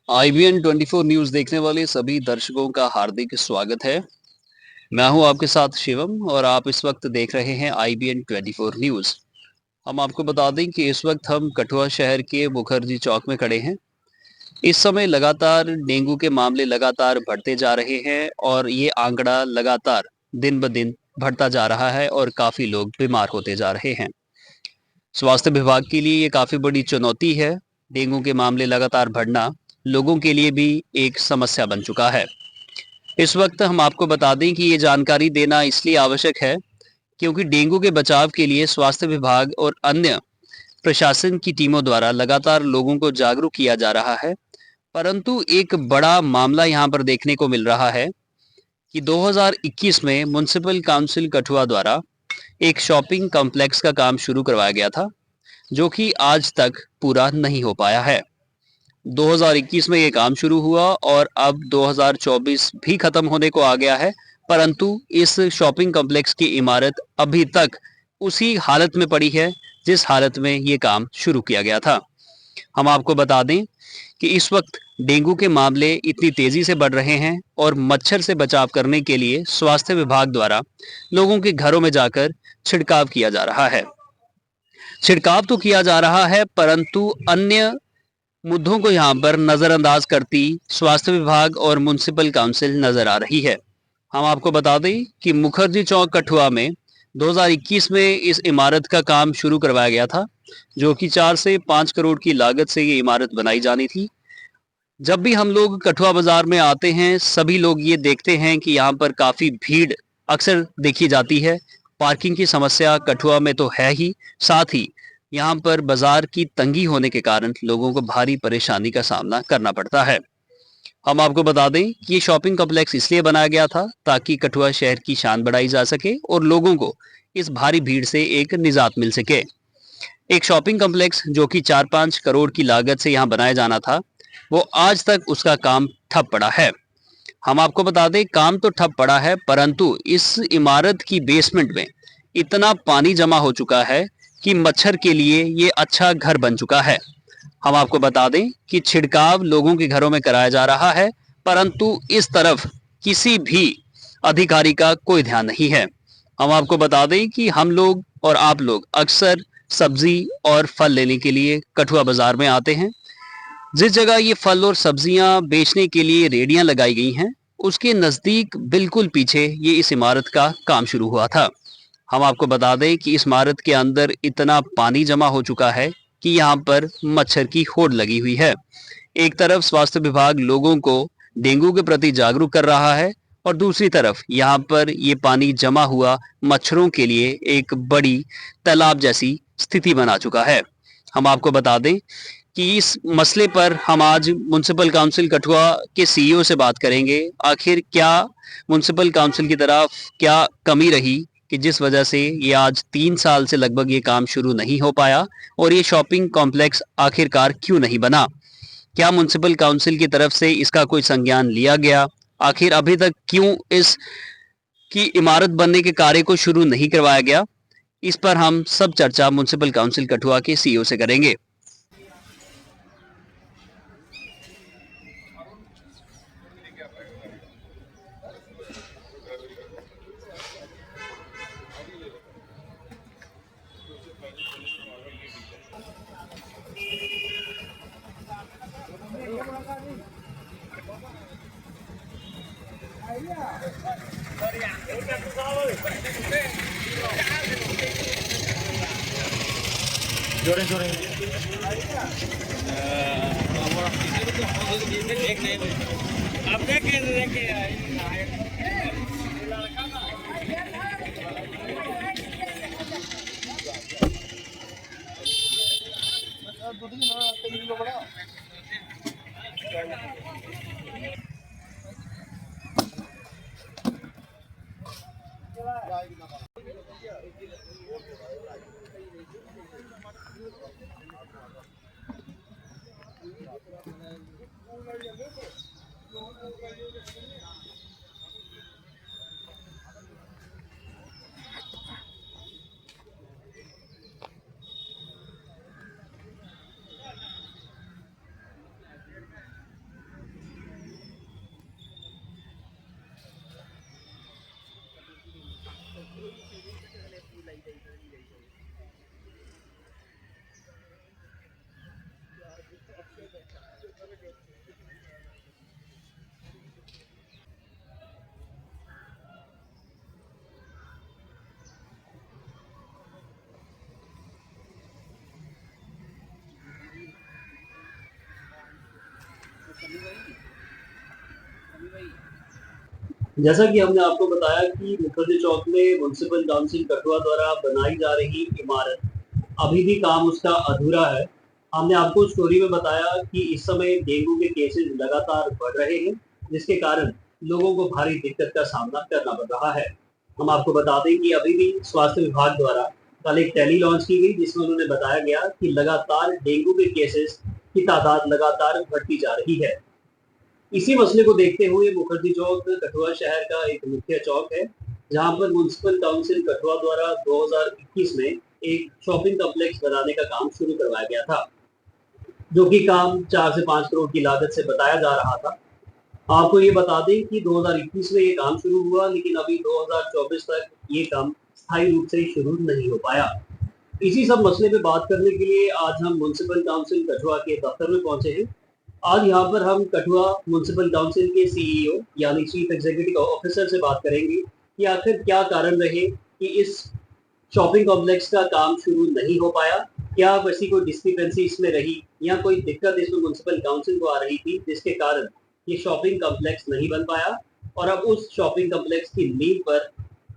IBN 24 news देखने वाले सभी दर्शकों का हार्दिक स्वागत है। मैं हूं आपके साथ शिवम और आप इस वक्त देख रहे हैं IBN 24 न्यूज़। हम आपको बता दें कि इस वक्त हम कठुआ शहर के मुखर्जी चौक में खड़े हैं। इस समय लगातार डेंगू के मामले लगातार बढ़ते जा रहे हैं और ये आंकड़ा लगातार दिन ब दिन बढ़ता जा रहा है और काफी लोग बीमार होते जा रहे हैं। स्वास्थ्य विभाग के लिए ये काफी बड़ी चुनौती है। डेंगू के मामले लगातार बढ़ना लोगों के लिए भी एक समस्या बन चुका है। इस वक्त हम आपको बता दें कि ये जानकारी देना इसलिए आवश्यक है क्योंकि डेंगू के बचाव के लिए स्वास्थ्य विभाग और अन्य प्रशासन की टीमों द्वारा लगातार लोगों को जागरूक किया जा रहा है। परंतु एक बड़ा मामला यहाँ पर देखने को मिल रहा है कि 2021 में म्युनिसिपल काउंसिल कठुआ द्वारा एक शॉपिंग कॉम्प्लेक्स का काम शुरू करवाया गया था, जो कि आज तक पूरा नहीं हो पाया है। 2021 में ये काम शुरू हुआ और अब 2024 भी खत्म होने को आ गया है, परंतु इस शॉपिंग कॉम्प्लेक्स की इमारत अभी तक उसी हालत में पड़ी है जिस हालत में ये काम शुरू किया गया था। हम आपको बता दें कि इस वक्त डेंगू के मामले इतनी तेजी से बढ़ रहे हैं और मच्छर से बचाव करने के लिए स्वास्थ्य विभाग द्वारा लोगों के घरों में जाकर छिड़काव किया जा रहा है। छिड़काव तो किया जा रहा है, परंतु अन्य मुद्दों को यहाँ पर नजरअंदाज करती स्वास्थ्य विभाग और म्युनिसिपल काउंसिल नजर आ रही है। हम आपको बता दें कि मुखर्जी चौक कठुआ में 2021 में इस इमारत का काम शुरू करवाया गया था, जो कि 4 से 5 करोड़ की लागत से ये इमारत बनाई जानी थी। जब भी हम लोग कठुआ बाजार में आते हैं, सभी लोग ये देखते हैं कि यहाँ पर काफी भीड़ अक्सर देखी जाती है। पार्किंग की समस्या कठुआ में तो है ही, साथ ही यहाँ पर बाजार की तंगी होने के कारण लोगों को भारी परेशानी का सामना करना पड़ता है। हम आपको बता दें कि ये शॉपिंग कॉम्प्लेक्स इसलिए बनाया गया था ताकि कठुआ शहर की शान बढ़ाई जा सके और लोगों को इस भारी भीड़ से एक निजात मिल सके। एक शॉपिंग कॉम्प्लेक्स जो कि 4-5 करोड़ की लागत से यहाँ बनाया जाना था, वो आज तक उसका काम ठप पड़ा है। हम आपको बता दें काम तो ठप पड़ा है, परंतु इस इमारत की बेसमेंट में इतना पानी जमा हो चुका है कि मच्छर के लिए ये अच्छा घर बन चुका है। हम आपको बता दें कि छिड़काव लोगों के घरों में कराया जा रहा है, परंतु इस तरफ किसी भी अधिकारी का कोई ध्यान नहीं है। हम आपको बता दें कि हम लोग और आप लोग अक्सर सब्जी और फल लेने के लिए कठुआ बाजार में आते हैं। जिस जगह ये फल और सब्जियां बेचने के लिए रेडियां लगाई गई हैं, उसके नजदीक बिल्कुल पीछे ये इस इमारत का काम शुरू हुआ था। हम आपको बता दें कि इस इमारत के अंदर इतना पानी जमा हो चुका है कि यहाँ पर मच्छर की होड़ लगी हुई है। एक तरफ स्वास्थ्य विभाग लोगों को डेंगू के प्रति जागरूक कर रहा है और दूसरी तरफ यहाँ पर ये पानी जमा हुआ मच्छरों के लिए एक बड़ी तालाब जैसी स्थिति बना चुका है। हम आपको बता दें कि इस मसले पर हम आज म्युनिसिपल काउंसिल कठुआ के सीईओ से बात करेंगे। आखिर क्या म्युनिसिपल काउंसिल की तरफ क्या कमी रही कि जिस वजह से ये आज 3 साल से लगभग ये काम शुरू नहीं हो पाया और ये शॉपिंग कॉम्प्लेक्स आखिरकार क्यों नहीं बना? क्या म्युनिसिपल काउंसिल की तरफ से इसका कोई संज्ञान लिया गया? आखिर अभी तक क्यों इस की इमारत बनने के कार्य को शुरू नहीं करवाया गया? इस पर हम सब चर्चा म्युनिसिपल काउंसिल कठुआ के सीईओ से करेंगे। जोड़े जोड़े जैसा कि हमने आपको बताया कि मुखर्जी चौक में म्युनिसिपल काउंसिल कठुआ द्वारा बनाई जा रही इमारत अभी भी काम उसका अधूरा है। हमने आपको स्टोरी में बताया कि इस समय डेंगू के केसेस लगातार बढ़ रहे हैं, जिसके कारण लोगों को भारी दिक्कत का सामना करना पड़ रहा है। हम आपको बता दें कि अभी भी स्वास्थ्य विभाग द्वारा कल एक टैली लॉन्च की गई, जिसमें उन्होंने बताया गया कि लगातार डेंगू के केसेस की तादाद लगातार बढ़ती जा रही है। इसी मसले को देखते हुए मुखर्जी चौक कठुआ शहर का एक मुख्य चौक है, जहां पर म्युनिसिपल काउंसिल कठुआ द्वारा 2021 में एक शॉपिंग कॉम्प्लेक्स बनाने का काम शुरू करवाया गया था, जो कि काम 4 से 5 करोड़ की लागत से बताया जा रहा था। आपको ये बता दें कि 2021 में ये काम शुरू हुआ, लेकिन अभी 2024 तक ये काम स्थायी रूप से शुरू नहीं हो पाया। इसी सब मसले पे बात करने के लिए आज हम म्युनिसिपल काउंसिल कठुआ के दफ्तर में पहुंचे हैं। आज यहाँ पर हम कठुआ म्युनिसिपल काउंसिल के सीईओ यानी चीफ एग्जीक्यूटिव ऑफिसर से बात करेंगे कि आखिर क्या कारण रहे कि इस शॉपिंग कॉम्प्लेक्स का काम शुरू नहीं हो पाया, क्या वैसी कोई डिस्क्रिपेंसी इसमें रही या कोई दिक्कत इसमें म्युनिसिपल काउंसिल को आ रही थी जिसके कारण ये शॉपिंग कॉम्प्लेक्स नहीं बन पाया, और अब उस शॉपिंग कॉम्प्लेक्स की नींव पर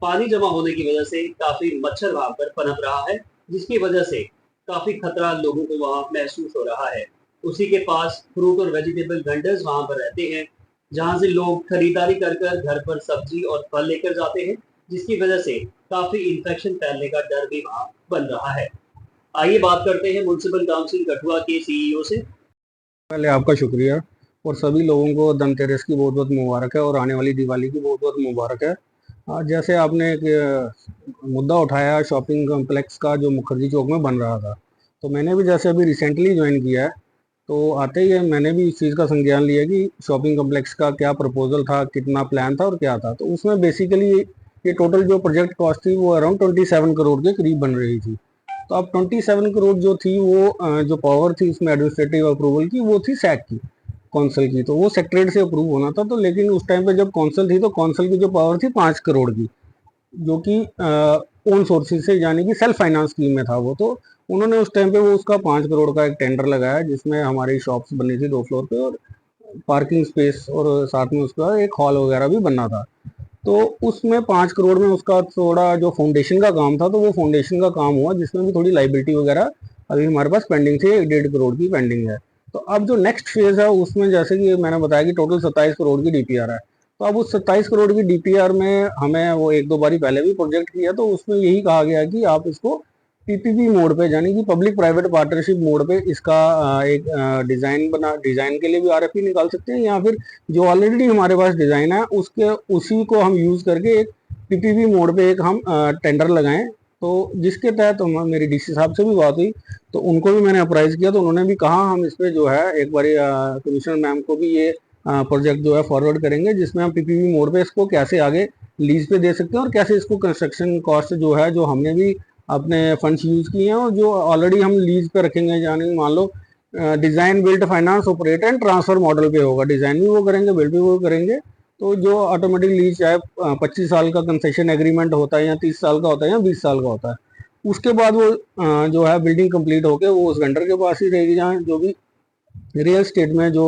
पानी जमा होने की वजह से काफी मच्छर वहां पर पनप रहा है, जिसकी वजह से काफी खतरा लोगों को वहां महसूस हो रहा है। उसी के पास फ्रूट और वेजिटेबल वेंडर्स वहां पर रहते हैं, जहां से लोग खरीदारी कर कर घर पर सब्जी और फल लेकर जाते हैं, जिसकी वजह से काफी इन्फेक्शन फैलने का डर भी वहां बन रहा है। आइए बात करते हैं म्युनिसिपल काउंसिल कठुआ के सीईओ से। पहले आपका शुक्रिया और सभी लोगों को धनतेरस की बहुत बहुत मुबारक है और आने वाली दिवाली की बहुत बहुत मुबारक है। जैसे आपने एक मुद्दा उठाया शॉपिंग कॉम्प्लेक्स का जो मुखर्जी चौक में बन रहा था, तो मैंने भी जैसे अभी रिसेंटली ज्वाइन किया है, तो आते ही मैंने भी इस चीज़ का संज्ञान लिया कि शॉपिंग कॉम्प्लेक्स का क्या प्रपोजल था, कितना प्लान था और क्या था। तो उसमें बेसिकली ये टोटल जो प्रोजेक्ट कॉस्ट थी वो अराउंड 27 करोड़ के करीब बन रही थी। तो अब 27 करोड़ जो थी वो जो पावर थी उसमें एडमिनिस्ट्रेटिव अप्रूवल की वो थी सैक की, कौंसल की, तो वो सेक्रेटरी से अप्रूव होना था। तो लेकिन उस टाइम पे जब कौंसल थी तो कौंसल की जो पावर थी 5 करोड़ की, जो कि ओन सोर्सेज से यानी कि सेल्फ फाइनेंस स्कीम में था वो। तो उन्होंने उस टाइम पे वो उसका 5 करोड़ का एक टेंडर लगाया, जिसमें हमारी शॉप्स बनी थी 2 फ्लोर पे और पार्किंग स्पेस और साथ में उसका एक हॉल वगैरह भी बनना था। तो उसमें 5 करोड़ में उसका थोड़ा जो फाउंडेशन का काम था, तो वो फाउंडेशन का काम हुआ, जिसमें भी थोड़ी लाइबिलिटी वगैरह अभी हमारे पास पेंडिंग थी, 1.5 करोड़ की पेंडिंग है। तो अब जो नेक्स्ट फेज है उसमें जैसे कि मैंने बताया कि टोटल 27 करोड़ की डीपीआर है। तो अब उस 27 करोड़ की डीपीआर में हमें वो 1-2 बारी पहले भी प्रोजेक्ट किया, तो उसमें यही कहा गया कि आप इसको पीपीपी मोड पे यानी कि पब्लिक प्राइवेट पार्टनरशिप मोड पे इसका एक डिजाइन के लिए भी आरएफपी निकाल सकते हैं, या फिर जो ऑलरेडी हमारे पास डिजाइन है उसके उसी को हम यूज करके एक पीपीपी मोड पे एक हम टेंडर लगाएं। तो जिसके तहत मेरी डीसी साहब से भी बात हुई, तो उनको भी मैंने अप्राइज किया, तो उन्होंने भी कहा हम इस पे जो है एक बार कमिश्नर मैम को भी ये प्रोजेक्ट जो है फॉरवर्ड करेंगे, जिसमें हम पीपीपी मोड पे इसको कैसे आगे लीज पे दे सकते हैं और कैसे इसको कंस्ट्रक्शन कॉस्ट जो है जो हमने भी अपने फंड्स यूज किए हैं और जो ऑलरेडी हम लीज पे रखेंगे, यानी मान लो design build finance operate and transfer model पे होगा, डिजाइन भी वो करेंगे बिल्ड भी वो करेंगे। तो जो ऑटोमेटिक लीज चाहे 25 साल का कंसेशन एग्रीमेंट होता है या 30 साल का होता है या 20 साल का होता है, उसके बाद वो जो है बिल्डिंग कंप्लीट होकर वो उस वेंडर के पास ही रहेगी, जहाँ जो भी रियल स्टेट में जो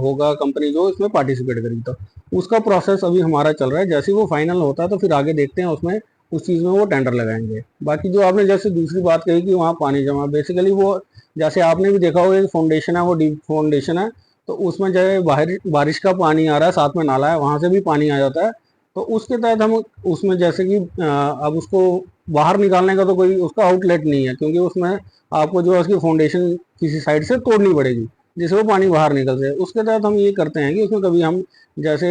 होगा कंपनी जो इसमें पार्टिसिपेट करेगी। तो उसका प्रोसेस अभी हमारा चल रहा है, जैसे वो फाइनल होता है तो फिर आगे देखते हैं उसमें उस चीज़ में वो टेंडर लगाएंगे। बाकी जो आपने जैसे दूसरी बात कही कि वहाँ पानी जमा, बेसिकली वो जैसे आपने भी देखा होगा फाउंडेशन है वो डीप फाउंडेशन है, तो उसमें चाहे बाहर बारिश का पानी आ रहा है, साथ में नाला है, वहाँ से भी पानी आ जाता है। तो उसके तहत हम उसमें जैसे कि अब उसको बाहर निकालने का तो कोई उसका आउटलेट नहीं है, क्योंकि उसमें आपको जो है उसकी फाउंडेशन किसी साइड से तोड़नी पड़ेगी जिससे वो पानी बाहर निकल जाए। उसके तहत हम ये करते हैं कि उसमें कभी हम जैसे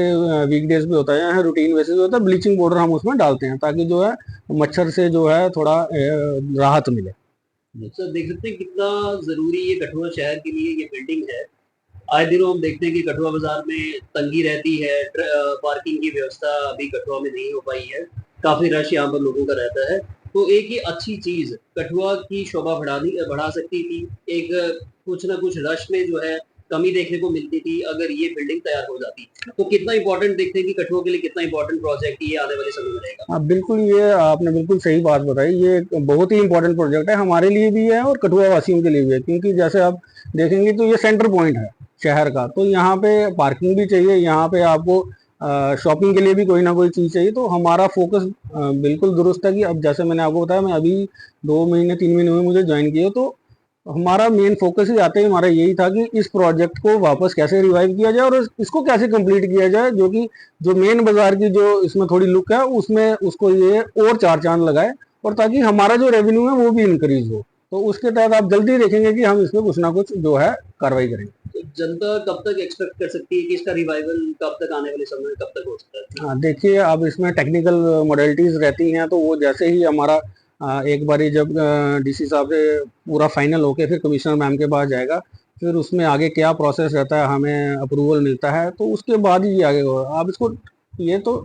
वीकडेज पे होता है या रूटीन बेसिस पे होता है, ब्लीचिंग पाउडर हम उसमें डालते हैं ताकि जो है मच्छर से जो है थोड़ा राहत मिले। सर देख सकते हैं कितना जरूरी ये कठुआ शहर के लिए ये बिल्डिंग है। आए दिनों हम देखते हैं कि कठुआ बाजार में तंगी रहती है, पार्किंग की व्यवस्था अभी कठुआ में नहीं हो पाई है, काफी रश यहाँ पर लोगों का रहता है। तो एक ये अच्छी चीज कठुआ की शोभा बढ़ा सकती थी, एक कुछ ना कुछ रश में जो है कमी देखने को मिलती थी अगर ये बिल्डिंग तैयार हो जाती। तो कितना इंपॉर्टेंट देखते हैं कि कठुआ के लिए कितना इंपॉर्टेंट प्रोजेक्ट ये आने वाले समय में रहेगा। हाँ बिल्कुल, ये आपने बिल्कुल सही बात बताई, ये एक बहुत ही इंपॉर्टेंट प्रोजेक्ट है, हमारे लिए भी है और कठुआ वासियों के लिए भी है, क्योंकि जैसे आप देखेंगे तो ये सेंटर पॉइंट है शहर का। तो यहाँ पे पार्किंग भी चाहिए, यहाँ पे आपको शॉपिंग के लिए भी कोई ना कोई चीज़ चाहिए। तो हमारा फोकस बिल्कुल दुरुस्त है कि अब जैसे मैंने आपको बताया, मैं अभी 2 महीने 3 महीने हुए मुझे ज्वाइन किया, तो हमारा मेन फोकस ही आते ही हमारा यही था कि इस प्रोजेक्ट को वापस कैसे रिवाइव किया जाए और इसको कैसे कंप्लीट किया जाए, जो कि जो मेन बाजार की जो इसमें थोड़ी लुक है उसमें उसको ये और चार चांद लगाए, और ताकि हमारा जो रेवेन्यू है वो भी इंक्रीज हो। तो उसके तहत आप जल्दी देखेंगे कि हम इसमें कुछ ना कुछ जो है कार्रवाई करेंगे। तो जनता कब तक एक्सपेक्ट कर सकती है कि इसका रिवाइवल कब तक, आने वाले समय में कब तक हो सकता है? हाँ, देखिए अब इसमें टेक्निकल मॉडलिटीज रहती हैं, तो वो जैसे ही हमारा एक बारी जब डीसी साहब से पूरा फाइनल होके फिर कमिश्नर मैम के पास जाएगा, फिर उसमें आगे क्या प्रोसेस रहता है, हमें अप्रूवल मिलता है, तो उसके बाद ही आगे होगा। आप इसको, ये तो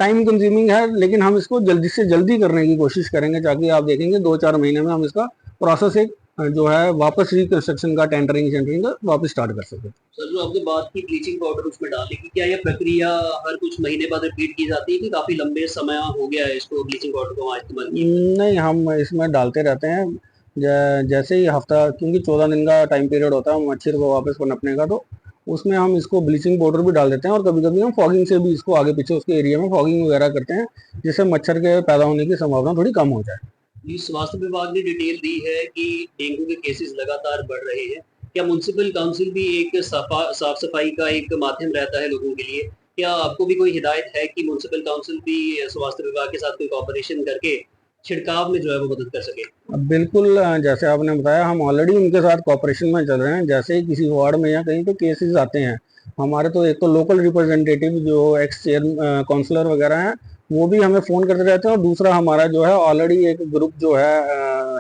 टाइम कंज्यूमिंग है, लेकिन हम इसको जल्दी से जल्दी करने की कोशिश करेंगे, ताकि आप देखेंगे 2-4 महीने में हम इसका प्रोसेस एक जो है वापस रिकंस्ट्रक्शन का टेंडरिंग सेंटरिंग का वापस स्टार्ट कर सकें। सर, जो आपने बात की ब्लीचिंग पाउडर उसमें डालने की, क्या यह प्रक्रिया हर कुछ महीने बाद रिपीट की जाती है कि काफी लंबे समय हो गया है इसको ब्लीचिंग पाउडर को वहाँ इस्तेमाल किए? नहीं, हम इसमें डालते रहते हैं। जैसे ही हफ्ता, क्योंकि 14 दिन का टाइम पीरियड होता है मच्छर को वापस पनपने का, तो उसमें हम इसको ब्लीचिंग पाउडर भी डाल देते हैं, और कभी कभी हम फॉगिंग से भी इसको आगे पीछे उसके एरिया में फॉगिंग वगैरह करते हैं, जिससे मच्छर के पैदा होने की संभावना थोड़ी कम हो जाए। जी, स्वास्थ्य विभाग ने डिटेल दी है कि डेंगू के केसेस लगातार बढ़ रहे हैं। क्या म्युनिसिपल काउंसिल भी एक साफ सफाई का एक माध्यम रहता है लोगों के लिए? क्या आपको भी कोई हिदायत है कि म्युनिसिपल काउंसिल भी स्वास्थ्य विभाग के साथ कोई कॉपरेशन करके छिड़काव में जो है वो मदद कर सके? अब बिल्कुल जैसे आपने बताया, हम ऑलरेडी उनके साथ कॉपरेशन में चल रहे हैं। जैसे ही किसी वार्ड में या कहीं पे केसेस आते हैं, हमारे तो एक तो लोकल रिप्रेजेंटेटिव जो एक्स चेयर काउंसलर वगैरह हैं, वो भी हमें फ़ोन करते रहते हैं, और दूसरा हमारा जो है ऑलरेडी एक ग्रुप जो है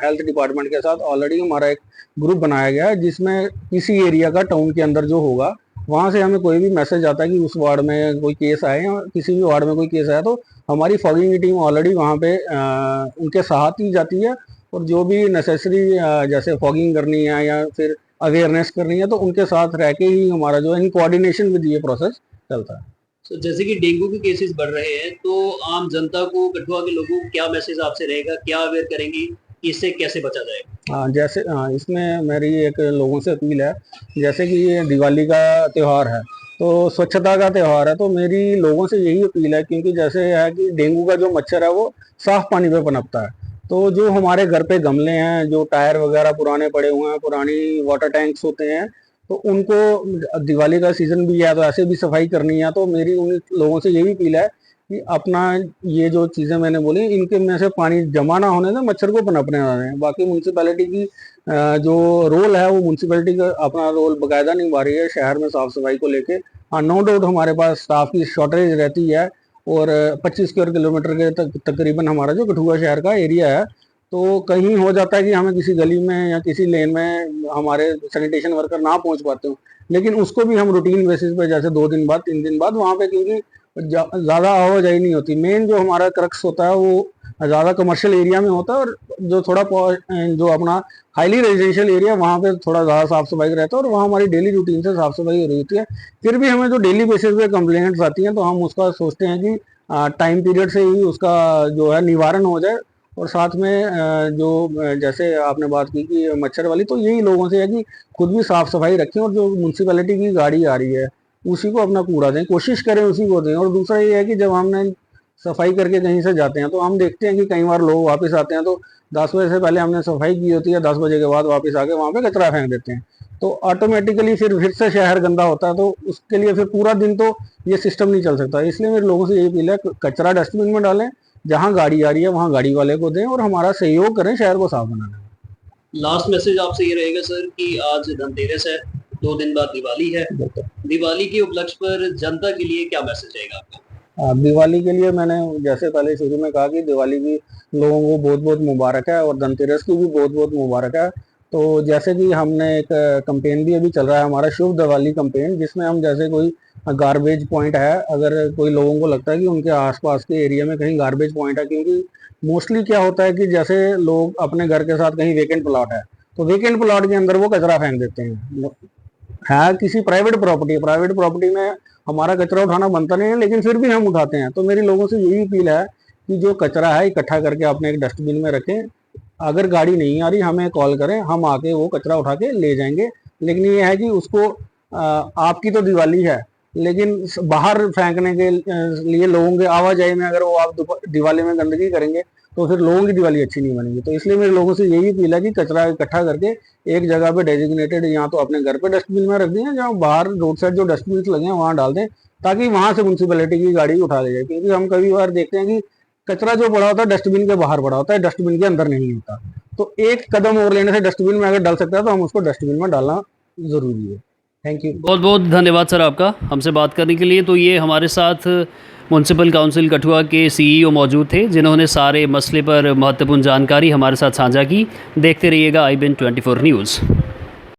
हेल्थ डिपार्टमेंट के साथ ऑलरेडी हमारा एक ग्रुप बनाया गया है, जिसमें किसी एरिया का टाउन के अंदर जो होगा, वहाँ से हमें कोई भी मैसेज आता है कि उस वार्ड में कोई केस आए या किसी भी वार्ड में कोई केस आया, तो हमारी फॉगिंग की टीम ऑलरेडी वहाँ पे उनके साथ ही जाती है, और जो भी नेसेसरी जैसे फॉगिंग करनी है या फिर अवेयरनेस करनी है, तो उनके साथ रह के ही हमारा जो है इन कोऑर्डिनेशन विद ये प्रोसेस चलता है। तो जैसे कि डेंगू के केसेस बढ़ रहे हैं, तो आम जनता को, कठुआ के लोगों को क्या मैसेज आपसे रहेगा, क्या अवेयर करेंगी कि इससे कैसे बचा जाए? हाँ, जैसे इसमें मेरी एक लोगों से अपील है, जैसे कि ये दिवाली का त्यौहार है, तो स्वच्छता का त्यौहार है, तो मेरी लोगों से यही अपील है, क्योंकि जैसे है कि डेंगू का जो मच्छर है वो साफ पानी पे पनपता है। तो जो हमारे घर पे गमले हैं, जो टायर वगैरह पुराने पड़े हुए हैं, पुरानी वाटर टैंक्स होते हैं, तो उनको, दिवाली का सीजन भी है तो ऐसे भी सफाई करनी है, तो मेरी उन लोगों से यही अपील है कि अपना ये जो चीज़ें मैंने बोली, इनके में से पानी जमा ना होने दें, मच्छर को पनपने ना दें। बाकी म्यूनसिपैलिटी की जो रोल है, वो म्यूनसिपैलिटी का अपना रोल बाकायदा निभा रही है शहर में साफ सफाई को लेके। हाँ, नो डाउट हमारे पास स्टाफ की शॉर्टेज रहती है, और 25 स्क्वायर किलोमीटर के तकरीबन हमारा जो कठुआ शहर का एरिया है, तो कहीं हो जाता है कि हमें किसी गली में या किसी लेन में हमारे सैनिटेशन वर्कर ना पहुंच पाते हो, लेकिन उसको भी हम रूटीन बेसिस पे, जैसे 2 दिन बाद 3 दिन बाद वहाँ पे, क्योंकि ज़्यादा आवाजाही नहीं होती। मेन जो हमारा क्रक्स होता है वो ज़्यादा कमर्शियल एरिया में होता है, और जो थोड़ा जो अपना हाईली रेजिडेंशियल एरिया, वहाँ पे थोड़ा ज़्यादा साफ सफाई रहता है, और वहाँ हमारी डेली रूटीन से साफ सफाई हो रही होती है। फिर भी हमें जो डेली बेसिस पे कंप्लेंट्स आती हैं, तो हम उसका सोचते हैं कि टाइम पीरियड से ही उसका जो है निवारण हो जाए। और साथ में जैसे आपने बात की कि मच्छर वाली, तो यही लोगों से है कि खुद भी साफ सफाई रखें, और जो म्यूनसिपैलिटी की गाड़ी आ रही है उसी को अपना कूड़ा दें, कोशिश करें उसी को दें। और दूसरा ये है कि जब हमने सफाई करके कहीं से जाते हैं, तो हम देखते हैं कि कई बार लोग वापस आते हैं, तो 10 बजे से पहले हमने सफाई की होती है, 10 बजे के बाद वापस आके वहाँ पे कचरा फेंक देते हैं, तो ऑटोमेटिकली फिर से शहर गंदा होता है। तो उसके लिए फिर पूरा दिन तो ये सिस्टम नहीं चल सकता। इसलिए मेरे लोगों से यही अपील है, कचरा डस्टबिन में डालें, जहाँ गाड़ी आ रही है वहाँ गाड़ी वाले को दें, और हमारा सहयोग करें शहर को साफ बनाने में। लास्ट मैसेज आपसे ये रहेगा सर कि आज धनतेरस है, 2 दिन बाद दिवाली है। दिवाली के उपलक्ष्य पर जनता के लिए क्या मैसेज रहेगा आपका? दिवाली के लिए मैंने जैसे पहले शुरू में कहा कि दिवाली की लोगों को बहुत बहुत मुबारक है, और धनतेरस की भी बहुत बहुत मुबारक है। तो जैसे कि हमने एक कंपेन भी अभी चल रहा है हमारा, शुभ दिवाली कंपेन, जिसमें हम जैसे कोई गार्बेज पॉइंट है, अगर कोई लोगों को लगता है कि उनके आसपास के एरिया में कहीं गार्बेज पॉइंट है, क्योंकि मोस्टली क्या होता है कि जैसे लोग अपने घर के साथ कहीं वेकेंट प्लॉट है, तो वेकेंट प्लॉट के अंदर वो कचरा फेंक देते हैं। है किसी प्राइवेट प्रॉपर्टी में हमारा कचरा उठाना बनता नहीं है, लेकिन फिर भी हम उठाते हैं। तो मेरी लोगों से यही अपील है कि जो कचरा है इकट्ठा करके अपने एक डस्टबिन में रखें, अगर गाड़ी नहीं आ रही हमें कॉल करें, हम आके वो कचरा उठा के ले जाएंगे। लेकिन ये है कि उसको आपकी तो दिवाली है, लेकिन बाहर फेंकने के लिए लोगों के आवाजाही में अगर वो आप दिवाली में गंदगी करेंगे तो फिर लोगों की दिवाली अच्छी नहीं बनेगी। तो इसलिए मेरे लोगों से यही अपील है कि कचरा इकट्ठा करके एक जगह पे डेजिग्नेटेड, या तो अपने घर पे डस्टबिन में रख दें, या बाहर रोड साइड जो डस्टबिन लगे हैं वहां डाल दें, ताकि वहां से म्यूनसिपैलिटी की गाड़ी उठा ले जाए। क्योंकि हम कभी बार देखते हैं कि कचरा जो पड़ा होता है डस्टबिन के बाहर पड़ा होता है, डस्टबिन के अंदर नहीं होता। तो एक कदम और लेने से डस्टबिन में अगर डाल सकता है तो हम उसको डस्टबिन में डालना जरूरी है। Thank you. बहुत बहुत धन्यवाद सर आपका हमसे बात करने के लिए। तो ये हमारे साथ म्यूनसिपल काउंसिल कठुआ के सीईओ मौजूद थे, जिन्होंने सारे मसले पर महत्वपूर्ण जानकारी हमारे साथ साझा की। देखते रहिएगा IBN 24 न्यूज़।